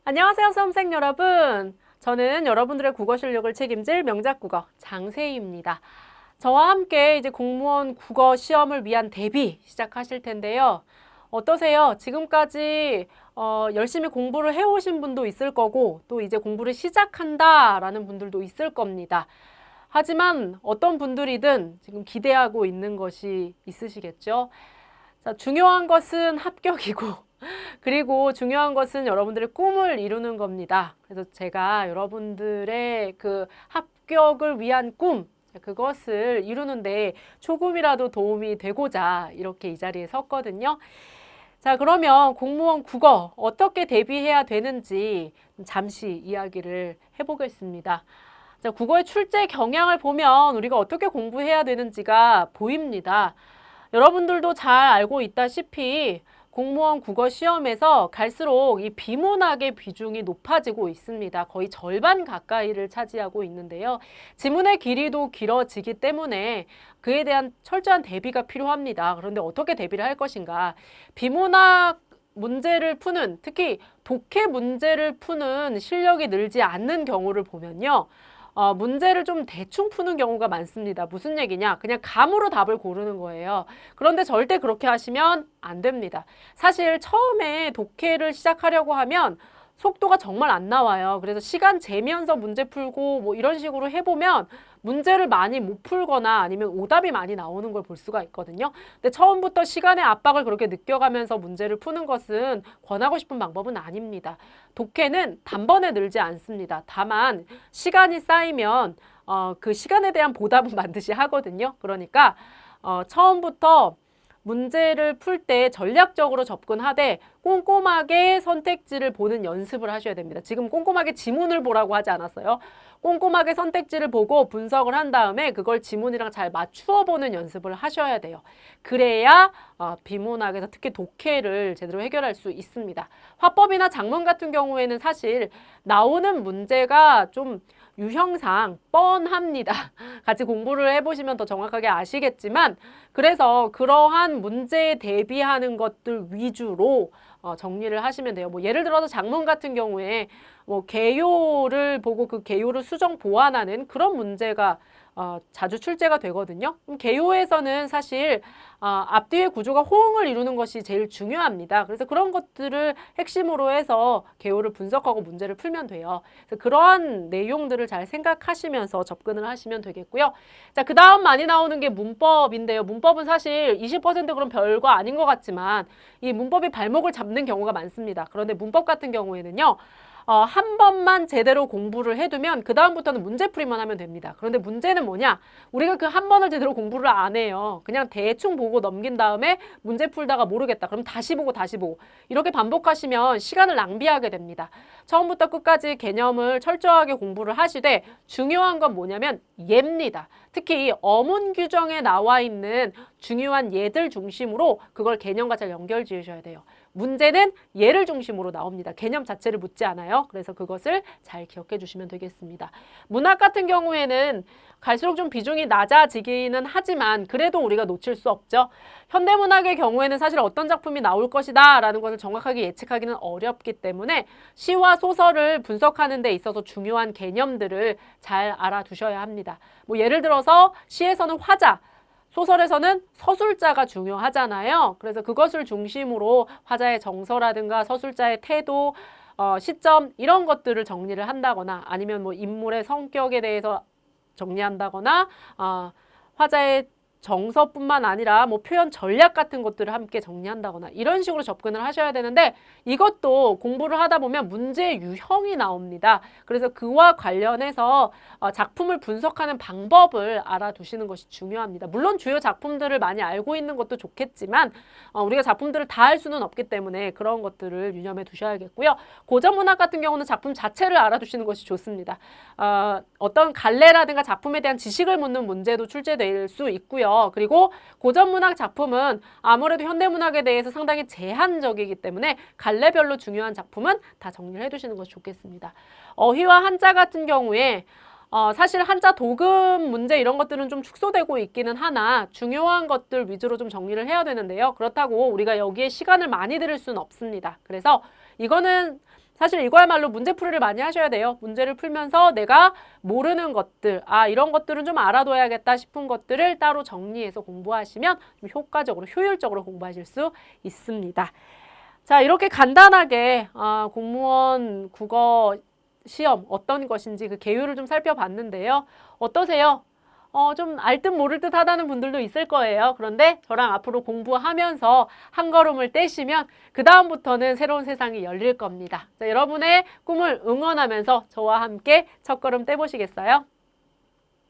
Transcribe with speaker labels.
Speaker 1: 안녕하세요, 수험생 여러분. 저는 여러분들의 국어 실력을 책임질 명작국어 장세희입니다. 저와 함께 이제 공무원 국어 시험을 위한 대비 시작하실 텐데요. 어떠세요? 지금까지 열심히 공부를 해오신 분도 있을 거고 또 이제 공부를 시작한다라는 분들도 있을 겁니다. 하지만 어떤 분들이든 지금 기대하고 있는 것이 있으시겠죠? 자, 중요한 것은 합격이고 그리고 중요한 것은 여러분들의 꿈을 이루는 겁니다. 그래서 제가 여러분들의 그 합격을 위한 꿈, 그것을 이루는데 조금이라도 도움이 되고자 이렇게 이 자리에 섰거든요. 자, 그러면 공무원 국어 어떻게 대비해야 되는지 잠시 이야기를 해보겠습니다. 자, 국어의 출제 경향을 보면 우리가 어떻게 공부해야 되는지가 보입니다. 여러분들도 잘 알고 있다시피 공무원 국어 시험에서 갈수록 이 비문학의 비중이 높아지고 있습니다. 거의 절반 가까이를 차지하고 있는데요. 지문의 길이도 길어지기 때문에 그에 대한 철저한 대비가 필요합니다. 그런데 어떻게 대비를 할 것인가? 비문학 문제를 푸는, 특히 독해 문제를 푸는 실력이 늘지 않는 경우를 보면요. 문제를 좀 대충 푸는 경우가 많습니다. 무슨 얘기냐? 그냥 감으로 답을 고르는 거예요. 그런데 절대 그렇게 하시면 안 됩니다. 사실 처음에 독해를 시작하려고 하면 속도가 정말 안 나와요. 그래서 시간 재면서 문제 풀고 뭐 이런 식으로 해보면 문제를 많이 못 풀거나 아니면 오답이 많이 나오는 걸 볼 수가 있거든요. 근데 처음부터 시간의 압박을 그렇게 느껴가면서 문제를 푸는 것은 권하고 싶은 방법은 아닙니다. 독해는 단번에 늘지 않습니다. 다만 시간이 쌓이면 그 시간에 대한 보답은 반드시 하거든요. 그러니까 처음부터 문제를 풀 때 전략적으로 접근하되 꼼꼼하게 선택지를 보는 연습을 하셔야 됩니다. 지금 꼼꼼하게 지문을 보라고 하지 않았어요. 꼼꼼하게 선택지를 보고 분석을 한 다음에 그걸 지문이랑 잘 맞추어 보는 연습을 하셔야 돼요. 그래야 비문학에서 특히 독해를 제대로 해결할 수 있습니다. 화법이나 작문 같은 경우에는 사실 나오는 문제가 좀 유형상 뻔합니다. 같이 공부를 해보시면 더 정확하게 아시겠지만 그래서 그러한 문제에 대비하는 것들 위주로 정리를 하시면 돼요. 뭐 예를 들어서 작문 같은 경우에 뭐 개요를 보고 그 개요를 수정 보완하는 그런 문제가 자주 출제가 되거든요. 개요에서는 사실 앞뒤의 구조가 호응을 이루는 것이 제일 중요합니다. 그래서 그런 것들을 핵심으로 해서 개요를 분석하고 문제를 풀면 돼요. 그래서 그러한 내용들을 잘 생각하시면서 접근을 하시면 되겠고요. 자, 그 다음 많이 나오는 게 문법인데요. 문법은 사실 20% 그럼 별거 아닌 것 같지만 이 문법이 발목을 잡는 경우가 많습니다. 그런데 문법 같은 경우에는요. 한 번만 제대로 공부를 해두면 그 다음부터는 문제풀이만 하면 됩니다. 그런데 문제는 뭐냐? 우리가 그 한 번을 제대로 공부를 안 해요. 그냥 대충 보고 넘긴 다음에 문제 풀다가 모르겠다. 그럼 다시 보고 다시 보고 이렇게 반복하시면 시간을 낭비하게 됩니다. 처음부터 끝까지 개념을 철저하게 공부를 하시되 중요한 건 뭐냐면 예입니다. 특히 어문 규정에 나와 있는 중요한 예들 중심으로 그걸 개념과 잘 연결 지으셔야 돼요. 문제는 예를 중심으로 나옵니다. 개념 자체를 묻지 않아요. 그래서 그것을 잘 기억해 주시면 되겠습니다. 문학 같은 경우에는 갈수록 좀 비중이 낮아지기는 하지만 그래도 우리가 놓칠 수 없죠. 현대문학의 경우에는 사실 어떤 작품이 나올 것이다 라는 것을 정확하게 예측하기는 어렵기 때문에 시와 소설을 분석하는 데 있어서 중요한 개념들을 잘 알아두셔야 합니다. 뭐 예를 들어서 시에서는 화자, 소설에서는 서술자가 중요하잖아요. 그래서 그것을 중심으로 화자의 정서라든가 서술자의 태도, 시점 이런 것들을 정리를 한다거나 아니면 뭐 인물의 성격에 대해서 정리한다거나 화자의 정서뿐만 아니라 뭐 표현 전략 같은 것들을 함께 정리한다거나 이런 식으로 접근을 하셔야 되는데 이것도 공부를 하다 보면 문제 유형이 나옵니다. 그래서 그와 관련해서 작품을 분석하는 방법을 알아두시는 것이 중요합니다. 물론 주요 작품들을 많이 알고 있는 것도 좋겠지만 우리가 작품들을 다 할 수는 없기 때문에 그런 것들을 유념해 두셔야겠고요. 고전 문학 같은 경우는 작품 자체를 알아두시는 것이 좋습니다. 어떤 갈래라든가 작품에 대한 지식을 묻는 문제도 출제될 수 있고요. 그리고 고전 문학 작품은 아무래도 현대문학에 대해서 상당히 제한적이기 때문에 갈래별로 중요한 작품은 다 정리를 해두시는 것이 좋겠습니다. 어휘와 한자 같은 경우에 사실 한자 도금 문제 이런 것들은 좀 축소되고 있기는 하나 중요한 것들 위주로 좀 정리를 해야 되는데요. 그렇다고 우리가 여기에 시간을 많이 들일 수는 없습니다. 그래서 이거는 사실 이거야말로 문제풀이를 많이 하셔야 돼요. 문제를 풀면서 내가 모르는 것들, 이런 것들은 좀 알아둬야겠다 싶은 것들을 따로 정리해서 공부하시면 좀 효과적으로, 효율적으로 공부하실 수 있습니다. 자, 이렇게 간단하게 공무원 국어 시험 어떤 것인지 그 개요를 좀 살펴봤는데요. 어떠세요? 좀 알 듯 모를 듯 하다는 분들도 있을 거예요. 그런데 저랑 앞으로 공부하면서 한 걸음을 떼시면 그 다음부터는 새로운 세상이 열릴 겁니다. 자, 여러분의 꿈을 응원하면서 저와 함께 첫 걸음 떼보시겠어요?